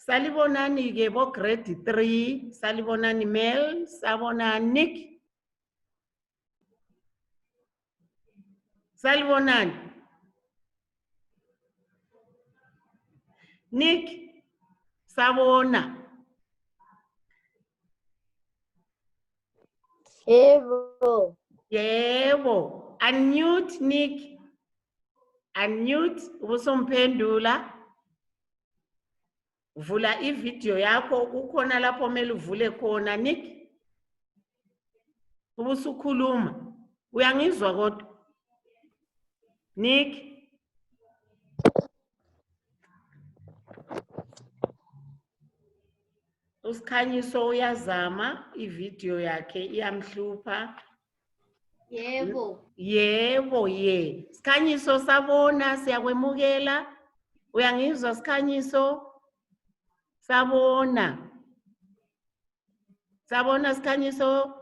Salibonani ke bo grade 3, salibonani Mel, sabona Nick. Salibonani. Nick, sabona. Yebo. Yebo. Unmute Nick. Unmute ubusomphendula. Vula ivideo yakho kukhona lapho mele uvule khona Nick. Ubusukhuluma. Uyangizwa kodwa? Nick. Usikhanyiso uyazama ivideo yakhe iyamhlupha. Yebo. Yebo ye. Sikhanyiso sabona siyakwemukela. Uyangizwa Sikhanyiso? Sabona. Sabona Sikhanyiso.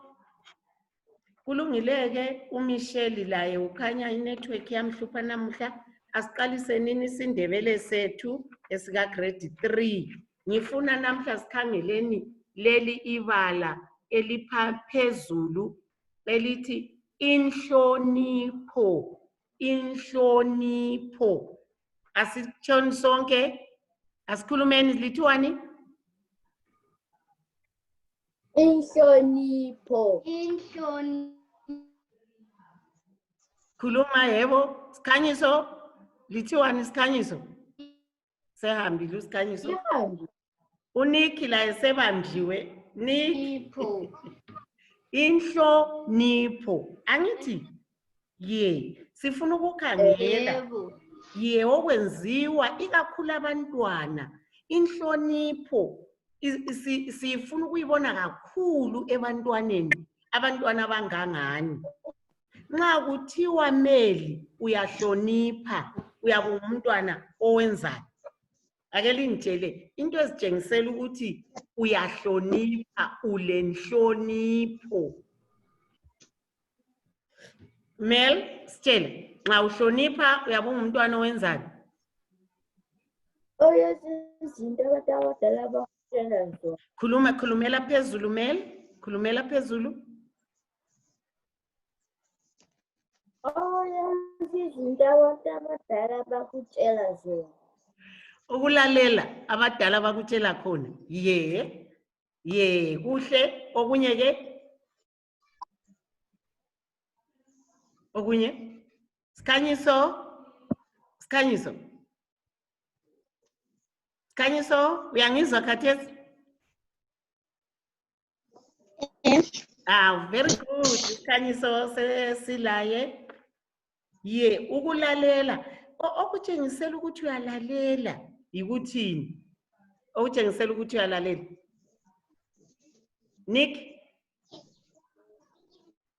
Kulungileke uMichelle laye ukhanya inetwork yamhlupha namuhla. Asiqalise nini isindebele sethu esika grade 3. Ngifuna namhla sikhangeleni leli ibala eliphezulu elithi inhlonipho. Inhlonipho. Asitshoni sonke? Asikhulumeni lithiwani? Inhlonipho. Khuluma yebo. Sikhanyiso lithiwani Sikhanyiso? Sehambile uSikhanyiso. Uniki la esebandliwe. Nick. Inhlonipho. Angithi ye sifuna ukukhangela. Ye okwenziwa ikakhulu abantwana. Inhlonipho sifuna ukuyibona kakhulu ebantwaneni. Abantwana abangangani. Nxa kuthiwa Meli uyahlonipha, uyabe umntwana owenzayo. Ake lingitshele into ezitshengisela ukuthi uyahlonipha, ulenhlonipho. Mel, sitshele, nxa uhlonipha uyabe umntwana owenzani? Oyezinto abadala bakutshela zona. Khulumela phezulu Mel, khulumela phezulu. Oyezinto abadala bakutshela zona. Ukulalela abadala bakutshela khona. Ye kuhle. Okunye ke? Okunye? Sikhanyiso, uyangizwa khathesi? Yes. Very good. Sikhanyiso sesilaye. Ye ukulalela. Okutshengisela ukuthi uyalalela yikuthini? Okutshengisela ukuthi uyalalela. Nick,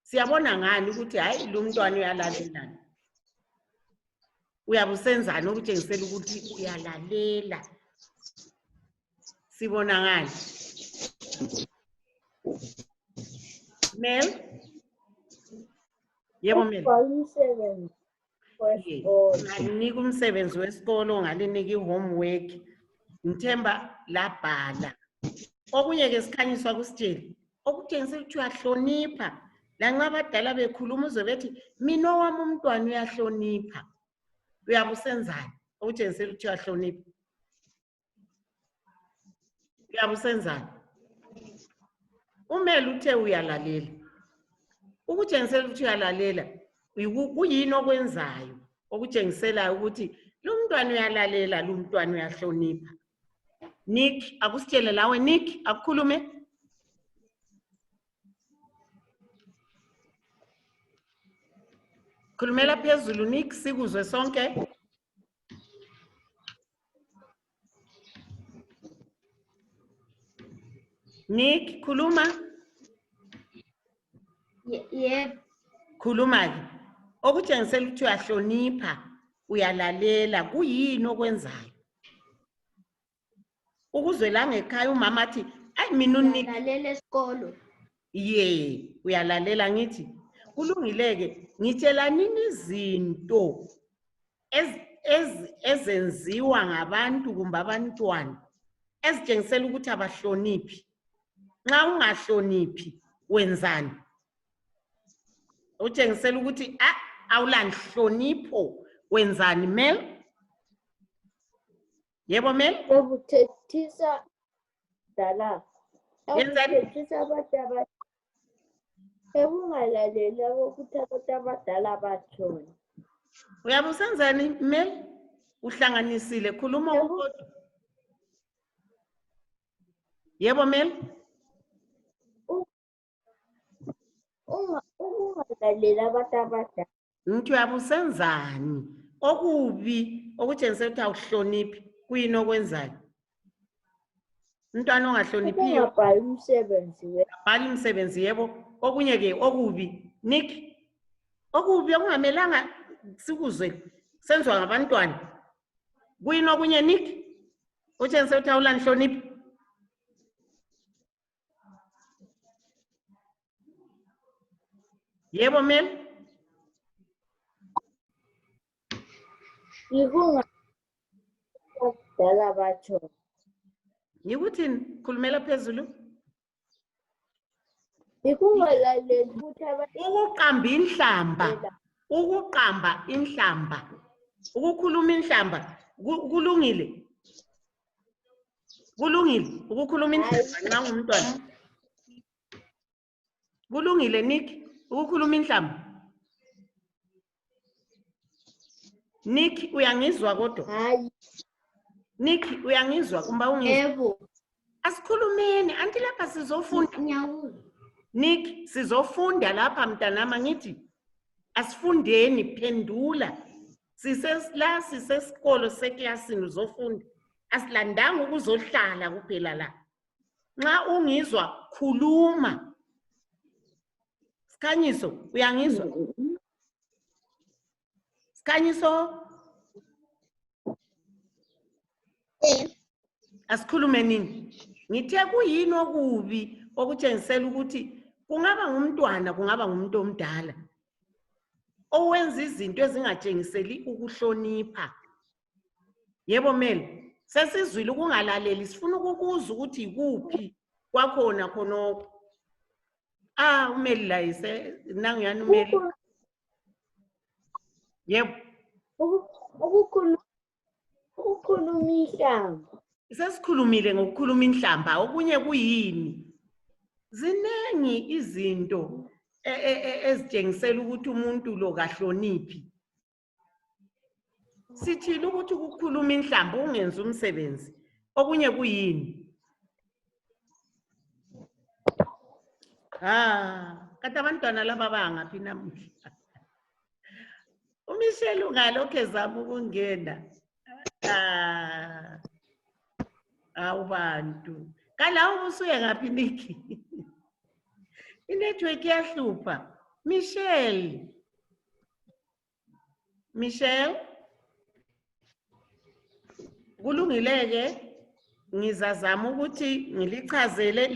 siyabona ngani ukuthi hayi lo mntwana uyalalela? Uyabe usenzani okutshengisela ukuthi uyalalela? Sibona ngani? Mel? Yebo Mel. Nganika umsebenzi wesikolo, ngalinika i-homework. Ngithemba labhala. Okunye ke Sikhanyiswa kusitsheli. Okutshengisela ukuthi uyahlonipha. Lanxa abadala bekhuluma uzwe bethi mina owami umntwana uyahlonipha. Uyabe usenzani? Okutshengisela ukuthi uyahlonipha. Uyabe usenzani? Umele uthe uyalalela. Ukutshengisela ukuthi uyalalela. Kuyini okwenzayo okutshengisela ukuthi lo mntwana uyalalela, lo mntwana uyahlonipha. Nick, akusitshele lawe Nick, akukhulume. Khulumela phezulu Nick, sikuzwe sonke. Nick, khuluma. Yebo. Khuluma ke. Okutshengisela ukuthi uyahlonipha, uyalalela, kuyini okwenzayo? Ukuzwe la ngekhaya umama athi, "Ayi mina uNick Uyalalela esikolo." Ye, uyalalela ngithi. Kulungileke, ngitshela nini izinto ezenziwa ngabantu kumbe abantwana ezitshengisela ukuthi abahloniphi. Nxa ungahloniphi wenzani? Utshengisela ukuthi awulanhlonipho wenzani Mel? Yebo Mel? Ukuthethisa dala. Yenzani? Ukuthethisa abantu abadala. Ekungalaleli ukuthi abantu abadala batshona. Uyabe usenzani Mel? Uhlanganisile khuluma kodwa. Yebo Mel? Ukungalaleli abantu abadala. Ngithi uyabe usenzani? Okubi okutshengisela ukuthi awuhloniphi kuyini okwenzayo? Umntwana ongahloniphiyo Ungabhali umsebenzi bhala umsebenzi yebo. Okunye ke okubi Nick. Okubi okungamelanga sikuzwe senziwa ngabantwana. Kuyini okunye Nick? Utshengisela ukuthi awulanhloniphi. Yebo Mel? Abadala batshona. Ngikuthini? Khulumela phezulu. Ukungalaleli ukuthi Ukuqamba inhlamba. Ukuqamba inhlamba. Ukukhuluma inhlamba kulungile. Kulungile ukukhuluma inhlamba nxa ungumntwana. Kulungile Nick ukukhuluma inhlamba. Nick uyangizwa kodwa? hayi. Nick uyangizwa kumba ungizwa? Yebo. Asikhulumeni anti lapha sizofunda. Nyawuza. Nick sizofunda lapha mntanami ngithi asifundeni phendula. Sisesikolo seklasini uzofunda. Asilandanga ukuzohlala kuphela la. Nxa ungizwa khuluma. Sikhanyiso uyangizwa? Sikhanyiso asikhulume nini? Ngithe kuyini okubi okutshengisela ukuthi kungaba ngumntwana kungaba ngumuntu omdala owenza izinto ezingatshengiseli ukuhlonipha. Yebo Mel, sesizwile ukungalaleli sifuna ukukuzwa ukuthi ikuphi kwakhona khonokho. Umeli la ise nangiyani umeli. Yebo. Ukukhuluma inhlamba. Sesikhulumile ngokukhuluma inhlamba okunye kuyini? Zinengi izinto ezitshengisela ukuthi umuntu lo kahloniphi. Sithile ukuthi ukukhuluma inhlamba ungenza umsebenzi. Okunye kuyini? Kade abantwana laba bangaphi namuhla? uMichelle ungalokho ezama ukungena. Awubantu. Kalawo usuye ngaphi Niki? Inetwork iyahlupha. Michelle. Kulungileke ngizazama ukuthi ngilichazele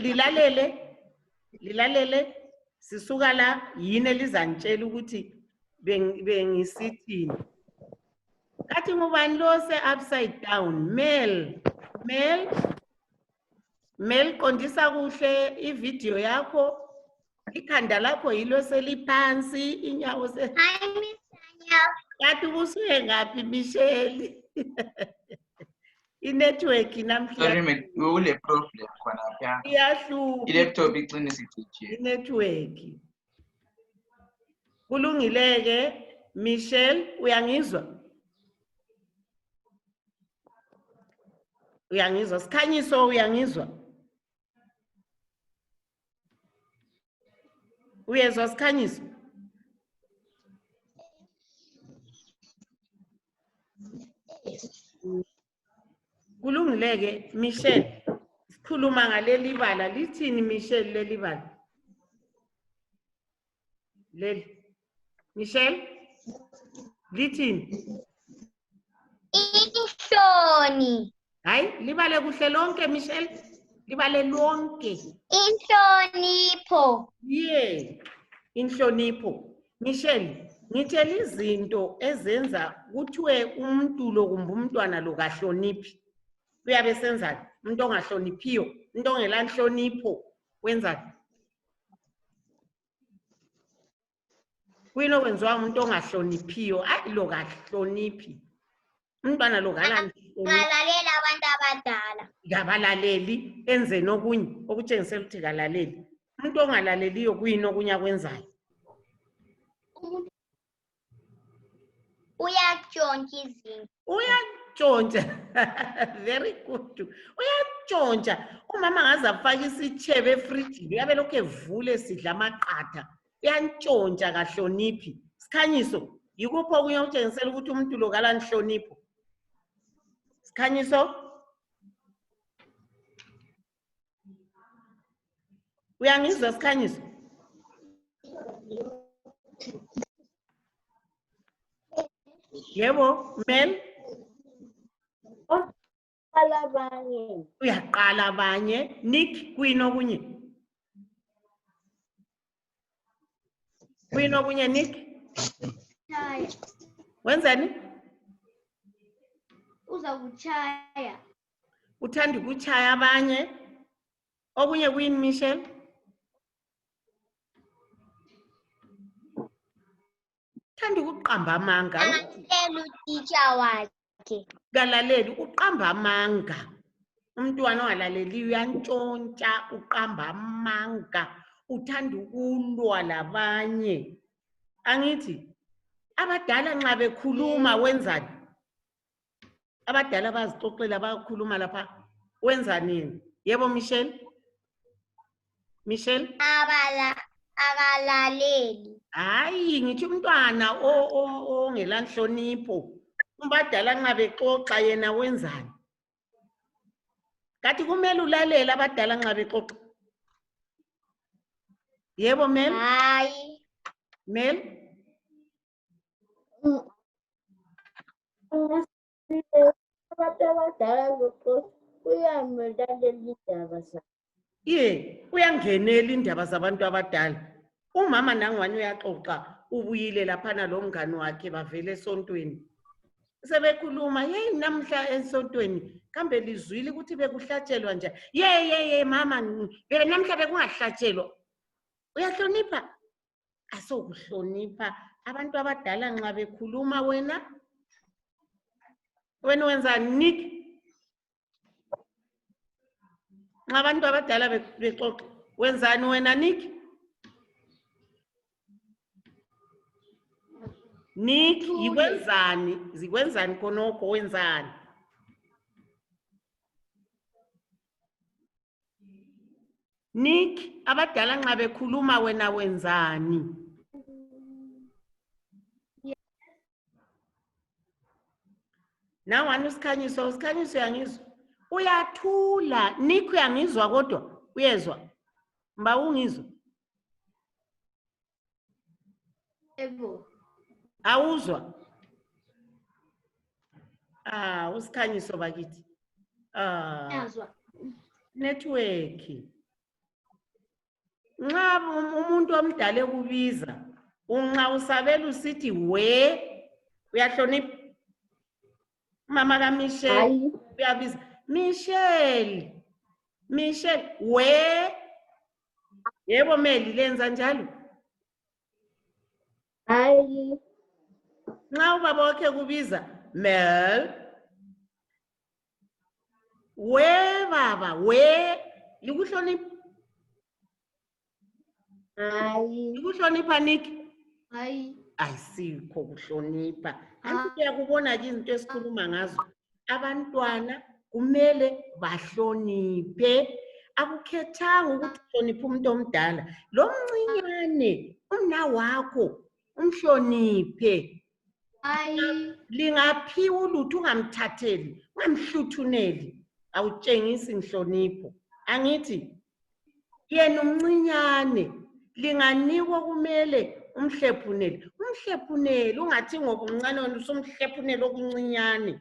lilalele sisuka la yini elizantshela ukuthi bengisithini. Kathi ngubani lo se upside down? Mel qondisa kuhle ivideo yakho. Ikhanda lakho yilo seliphansi inyawo se. Kathi usuye ngaphi Michelle? Inetwork namhlanje. Sorry, ule problem khona lapha. Iyahlupha. Ilaptop icine sicije. Inetwork. Kulungileke Michelle uyangizwa? Uyangizwa? Sikhanyiso uyangizwa? Uyezwa Sikhanyiso? Kulungileke Michelle sikhuluma ngaleli bala lithini Michelle leli bala? Leli Michelle lithini? Inhloni. Hayi libale kuhle lonke Michelle libale lonke. Inhlonipho. Inhlonipho. Michelle ngithela izinto ezenza kuthiwe umuntu lo kumbe umntwana lo kahloniphi. Uyabe senzani? Umuntu ongahloniphiyo, umuntu ongelanhlonipho, wenzani? Kuyini okwenziwa umuntu ongahloniphiyo? Ayi lo kahloniphi. Umntwana lo kalanhlonipho. Ngalalela abantu abadala. Kabalaleli enzeni okunye okutshengisela ukuthi kalaleli. Umuntu ongalaleliyo kuyini okunye akwenzayo? Uyatshontsha izinto. Uyatshontsha. Very good. Uyatshontsha. Umama ngaze afake isitshebe efrijini uyabe lokhu evule sidla amaqatha. Uyantshontsha kahloniphi. Sikhanyiso, yikuphi okunye okutshengisela ukuthi umuntu lo kalanhlonipho? Sikhanyiso? Uyangizwa Sikhanyiso? Yebo, Mel? Abanye. Uyaqala abanye. Nick, kuyini okunye? Kuyini okunye Nick? Chaya. Wenzani? Uza kuchaya. Uthanda ukuchaya abanye? Okunye kuyini Michelle? Uthanda ukuqamba amanga. Angacela utitsha wakhe. Kalaleli uqamba amanga. Umntwana ongalaleli uyantshontsha uqamba amanga. Uthanda ukulwa labanye. Angithi abadala nxa bekhuluma wenzani? Abadala bazixoxela bakhuluma lapha. Wenzani? Yebo Michelle? Michelle? Akalaleli. Hayi ngithi umntwana ongelanhlonipho. Abadala nxa bexoxa yena wenzani? Kathi kumele ulalela abadala nxa bexoxa. Yebo Mel? Hayi. Mel? Abantu abadala bexoxa uyamelalela indaba zabo. Uyangenela indaba zabantu abadala. Umama nangwani uyaxoxa ubuyile laphana lomngane wakhe bavele esontweni. Sebekhuluma, hey namhla esontweni kambe lizwile ukuthi bekuhlatshelwa nje. Ye mama, namhla bekungahlatshelwa. Uyahlonipha? Asokuhlonipha abantu abadala nxa bekhuluma wena wenzani Nick? Nxa abantu abadala bexoxa wenzani wena Nick? Nick, yikwenzani? Zikwenzani khonokho wenzani? Nick, abadala nxa bekhuluma wena wenzani? Nangwani usikhanyiso uyangizwa? Uyathula. Nick uyangizwa kodwa? Uyezwa? Mba ungizwa? Yebo. Awuzwa? Usikhanyiso bakithi. Yazwa. Network. Nxa umuntu omdala ekubiza, unxa usabela usithi we, uyahlonipha? Mama ka Michelle uyabiza. Michelle, we. Yebo Meli lenza njalo? Hayi. Nxa ubaba wakhe kubiza, Mel. We baba, we. Yikuhlonipha? Hayi. Yikuhlonipha Nick? Hayi. Ayisikho kuhlonipha. Anti uyakubona ke izinto esikhuluma ngazo. Abantwana kumele bahloniphe. Akukhethanga ukuthi uhloniphe umuntu omdala. Lo mncinyane umnawakho umhloniphe. Hayi. Lingaphiwa ulutho ungamthatheli, ungamhluthuneli. Awutshengisi inhlonipho. Angithi yena umncinyane linganikwa kumele umhlephuneli. Umhlephuneli ungathi ngoba umncane wena usumhlephuneli okuncinyane.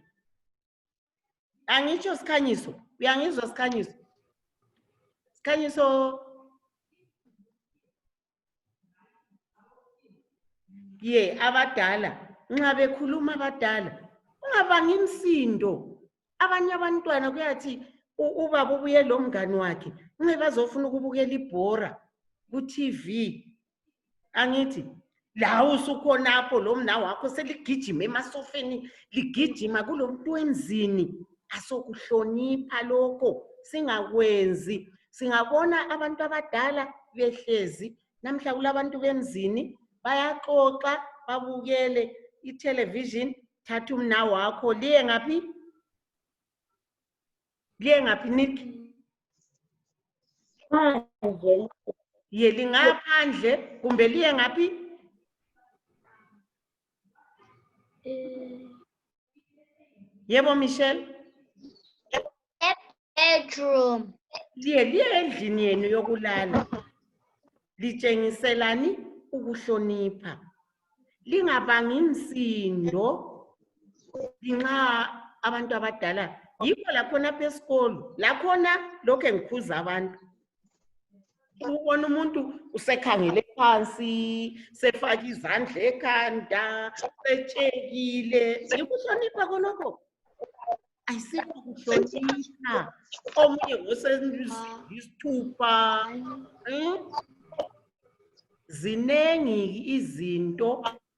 Angitsho Sikhanyiso? Uyangizwa Sikhanyiso? Sikhanyiso? Abadala nxa bekhuluma abadala ungabanga imsindo. Abanye abantwana kuyathi ubaba ubuye lo mngani wakhe unge bazofuna ukubukela ibhora ku-TV. Angithi la usukhonapho lo mna wakho seligijima emasofeni ligijima kulo muntu wemzini. Asokuhlonipha lokho singakwenzi. Singabona abantu abadala behlezi namhla kulabantu bemzini bayaxoxa babukele itelevision, thatha umna wakho liye ngaphi? Liye ngaphi Nick? Phandle. Ye lingaphandle kumbe liye ngaphi? Yebo Michelle? Bedroom. Liye endlini yenu yokulala. Litshengiselani ukuhlonipha. Lingabangi imsindo nxa abantu abadala. Yikho lakhona apha esikolo. Lakhona lokho engikhuza abantu. Ubona umuntu usekhangele phansi, sefaka izandla ekhanda, setshekile. Yikuhlonipha konoko. Ayisikho kuhlonipha. Omunye ngosesithupha. Zinengi izinto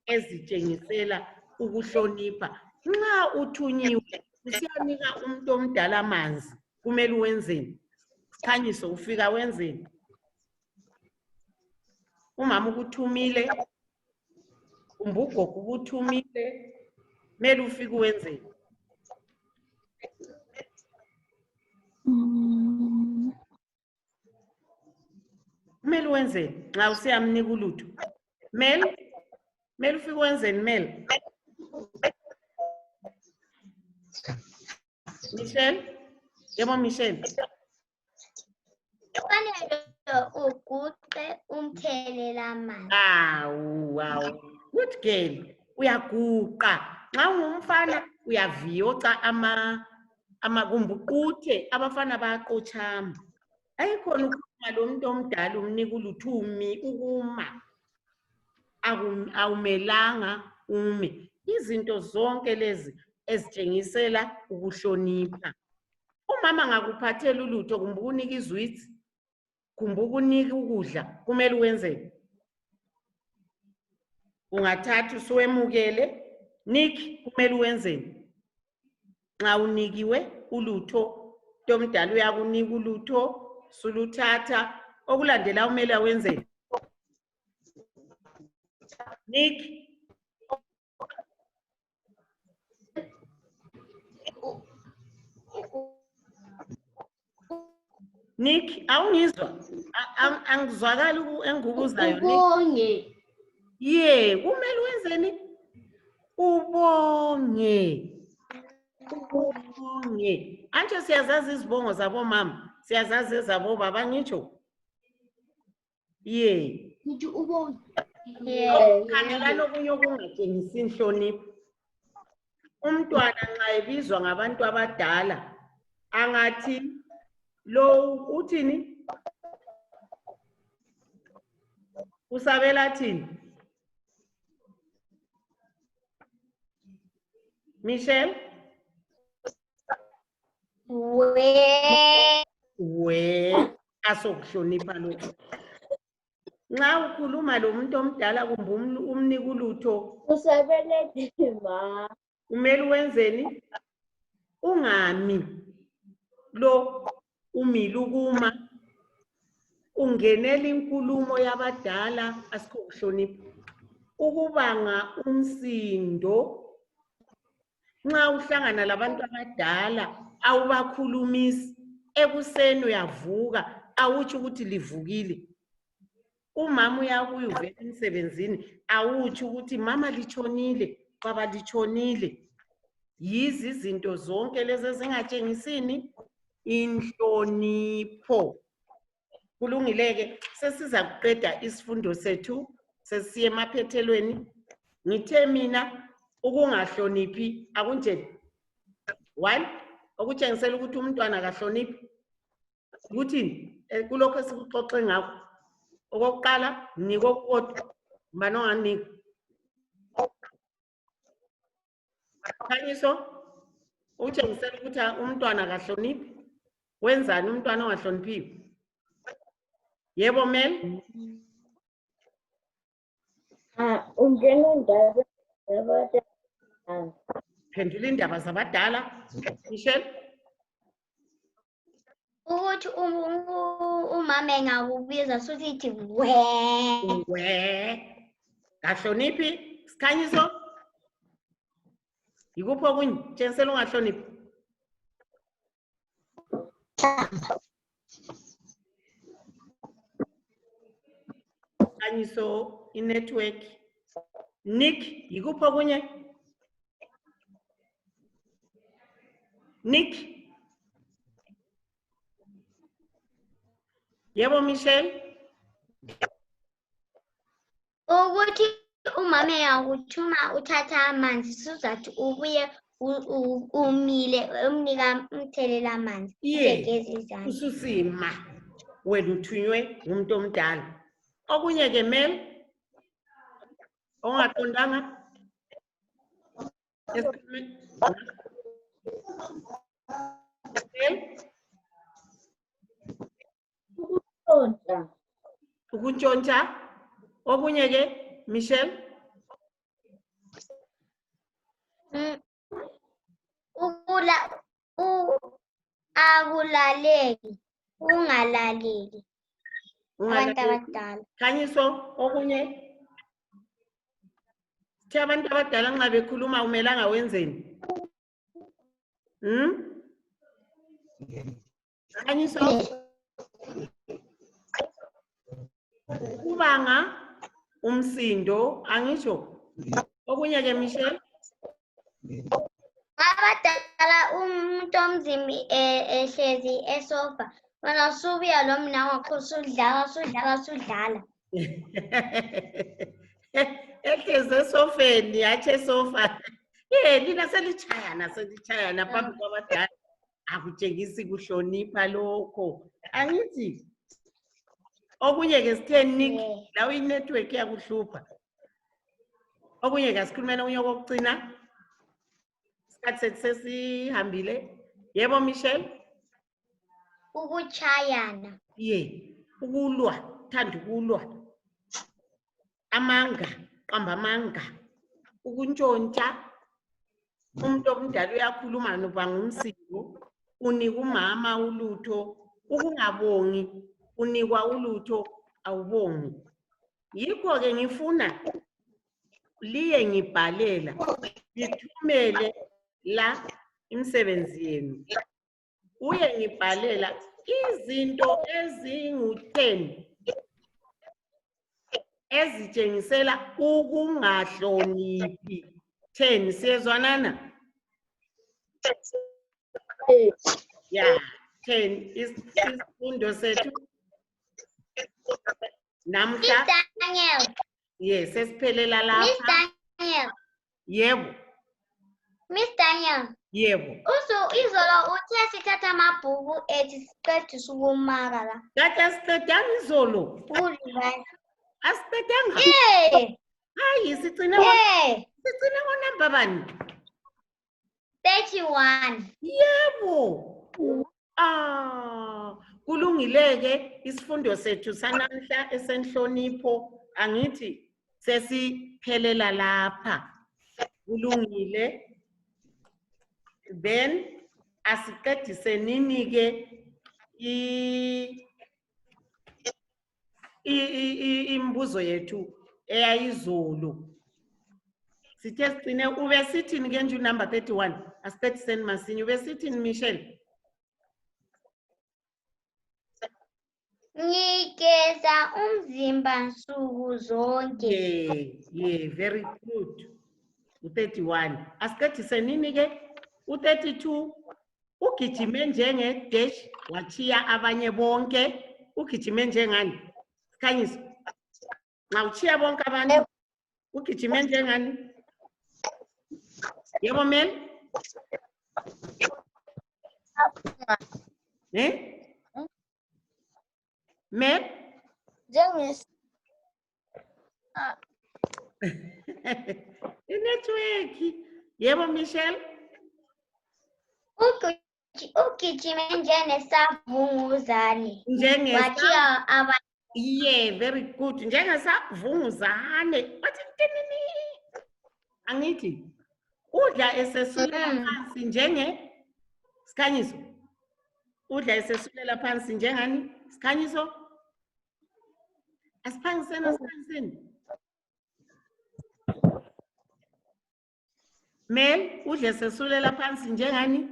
ezitshengisela ukuhlonipha. Nxa uthunyiwe usiyanika umuntu omdala amanzi, kumele wenzeni? Sikhanyiso ufika wenzeni? Umama ukuthumile, kumbe ugogo ukuthumile, kumele ufike wenzeni? Kumele wenzeni nxa usiyamnika ulutho? Kumele ufike wenzeni Mel? Michelle? Yebo Michelle? Kufanele uguqe umthelela amanzi. Awu. Good girl. Uyaguqa. Nxa ungumfana uyaviyoca kumbe uquthe. Abafana bayaqotshama. Ayikhona ukukhuluma lo muntu omdala umnika ulutho ukuma. Awumelanga ume. Izinto zonke lezi ezitshengisela ukuhlonipha. Umama ngakuphathela ulutho kumbe ukunika izwitsi, kumbe ukunika ukudla, kumele wenzeni? Ungathatha usuwemukele. Nick, kumele wenzeni? Nxa unikiwe ulutho, omdala uyakunika ulutho, suluthatha, okulandela umele wenzeni? Nick? Nick, awungizwa? Angizwakali engikubuzayo Nick. Ubonge. Ye, kumele wenzeni? Ubonge. Ubonge. Anje siyazazi izibongo zabomama, siyazazi ezabobaba ngitsho. Ye. Ngithi ubonge. Khangelani okunye okungatshengisi inhlonipho. Umntwana nxa ebizwa ngabantu abadala angathi lo uthini? Usabela thini? Michelle? We asokuhlonipha lokho. Nxa ukhuluma lo muntu omdala kumbe umnika ulutho, Usabele thina. kumele wenzeni? Ungami. Lo umile ukuma. Ungenela inkulumo yabadala asikho kuhlonipha. Ukubanga umsindo. Nxa uhlangana labantu abadala awubakhulumisi, ekuseni uyavuka awutsho ukuthi livukile. Umama uyabuya uvela emsebenzini awutsho ukuthi mama litshonile, baba litshonile. Yizi izinto zonke lezi ezingatshengisini inhlonipho. Kulungileke sesiza kuqeda isifundo sethu, sesiye emaphethelweni. Ngithe mina ukungahloniphi akunje 1 okutshengisela ukuthi umntwana akahloniphi. Ukuthini? Kulokho esikuxoxe ngakho. Okokuqala nika okukodwa, mbani onganika? Khanyiso? Utshengisela ukuthi umntwana akahloniphi. Wenzani umntwana ongahloniphiyo? Yebo Mel? Ungena indaba yabadala. Phendula indaba zabadala. Michelle? Ukuthi umama engakubiza suthi we. We. Kahloniphi? Sikhanyiso? Yikuphi okunye? Tshengisela ungahloniphi. Sikhanyiso inetwork. Nick, yikuphi okunye? Nick? Yebo Michelle? Ukuthi umama engakuthuma uthatha amanzi suzathi ubuye umile umnika umthelela amanzi. Ye. Ugeze izandla. Ususima. Wena uthunywe ngumuntu omdala. Okunye ke Mel? Ongaqondanga? Ukuntshontsha. Okunye ke Michelle? Akulaleki, ungalaleli abantu abadala. Khanyiso okunye? Thi abantu abadala nxa bekhuluma umelanga wenzeni? Khanyiso? Kubanga umsindo, angisho. Okunye ke Michelle? Abadala umuntu omzimbi ehlezi esofa. Wena subuya lo mna wakho sudlala. Ehlezi esofeni, yathi esofa. Lina selitshayana phambi kwabadala. Akutshengisi kuhlonipha lokho. Angithi? Okunye ke sithe Nick, lawe inetwork yakuhlupha. Okunye ke asikhulumeni okunye kokucina. Isikhathi sesihambile. Yebo Michelle? Ukuchayana. Ye, ukulwa, thanda ukulwa. Amanga, qamba amanga. Ukuntshontsha. Umuntu omdala uyakhuluma nobanga umsindo. Unika umama ulutho. Ukungabongi, unikwa ulutho awubongi. Yikho ke ngifuna liye ngibhalela, ngithumele la imisebenzi yenu. Uye ngibhalela izinto ezingu-10 ezitshengisela ukungahloniphi. 10 siyezwanana? Ya, 10 isifundo sethu namhla. Daniel. Yes, sesiphelela lapha. Miss Daniel. Yebo. Miss Daniel. Yebo. Izolo uthe sithatha amabhuku ethi siqedise ukumaka la. Kade asiqedanga izolo. Asiqedanga. Hayi sicine ngonamba bani? 31. Yebo. Kulungileke isifundo sethu sanamhla esenhlonipho. Angithi sesiphelela lapha. Kulungile. Then asiqedise ninike imbuzo yethu eyayizolo. Sithe sicine ube sithini ke nje number 31. Asiqediseni masinye. Ube sithini Michelle? Ngigeza umzimba nsuku zonke. Yeah, very good. U31. Asiqedise nini ke? U32 ugijime njenge dash wachiya abanye bonke. Ugijime njengani? Sikhanyisa. Nxa uchiya bonke abantu ugijime njengani? Yebo Mel? Mel? Network. Yebo Michelle? Ugijime njengesavunguzane. Wathiya abantu. Yeah, very good. Njengesavunguzane. Wathi tinini. Angithi. Udla esesulela phansi njenge Sikhanyiso. Udla esesulela phansi njengani? Sikhanyiso. Asiphangiseni. Mel, udla esesulela phansi njengani?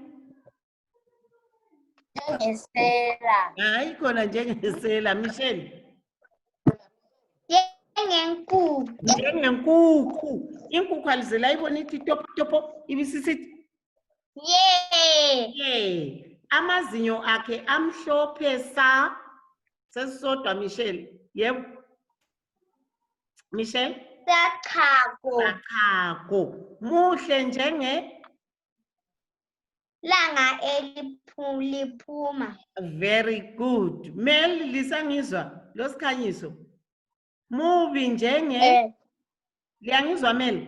Njengesela. Hayi khona njengesela, Michelle. Njengenkukhu. Njengenkukhu. Inkukhu alizela ibona ithi topo ibisisithi. Yeah. Amazinyo akhe amhlophe sa. Sesisodwa Michelle. Yebo. Michelle. Sachako. Muhle njenge. Langa liphuma. Very good. Mel lisangizwa lo Sikhanyiso. Mubi njenge. Liyangizwa Mel?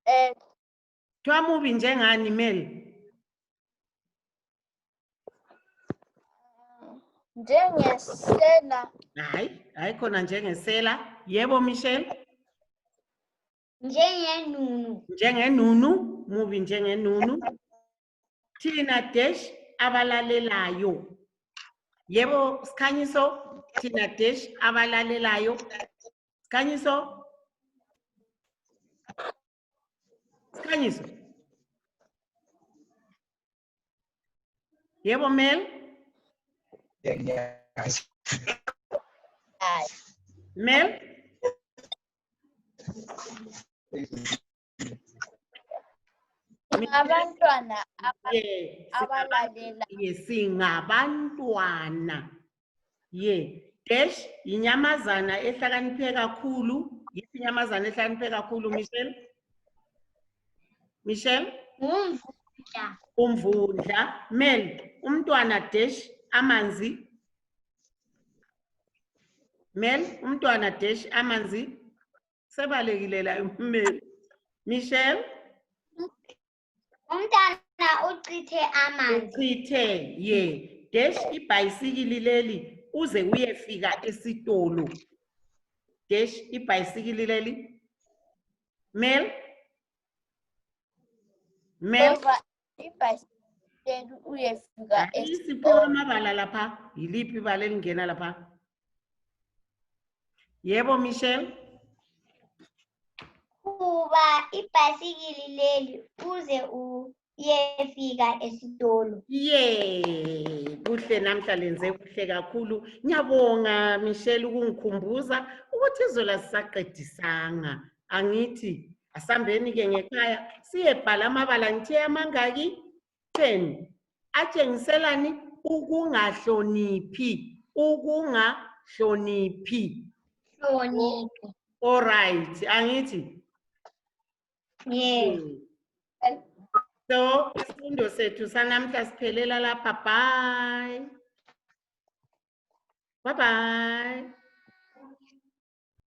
Kuthiwa mubi njengani Mel? Njengesela. Hayi khona njengesela. Yebo Michelle? Njengenunu. Njengenunu, mubi njengenunu. Thina dash abalalelayo. Yebo Sikhanyiso, thina dash abalalelayo. Sikhanyiso. Sikhanyiso. Yebo Mel? Mel? Abantwana abalalelayo. Singabantwana. Dash inyamazana ehlakaniphe kakhulu. Yiphi inyamazana ehlakaniphe kakhulu Michelle? Michelle? Umvundla. Mel, umntwana dash amanzi. Mel, umntwana dash amanzi. Sebalekile la Mel. Michelle? Umntwana uchithe amanzi. Uchithe, dash ibhayisikili leli uze uyefika esitolo. Dash ibhayisikili leli. Mel? Mel? Ibhayisikili uyefika Isiphiwe amabala lapha. Yiliphi ibala elingena lapha? Yebo Michelle? Kuba ibhayisikili leli uze uyefika esitolo. Kuhle namhla lenze kuhle kakhulu. Ngiyabonga Michelle ukungikhumbuza ukuthi izola sisaqedisanga. Angithi asambeni ke ngekhaya siyebhala amabala ngithe amangaki 10. Atshengiselani ukungahloniphi. Ukungahloniphi. Hloniphi. All right, angithi. Yeah. So, isifundo sethu sanamhla siphelela lapha. Bye. Bye-bye.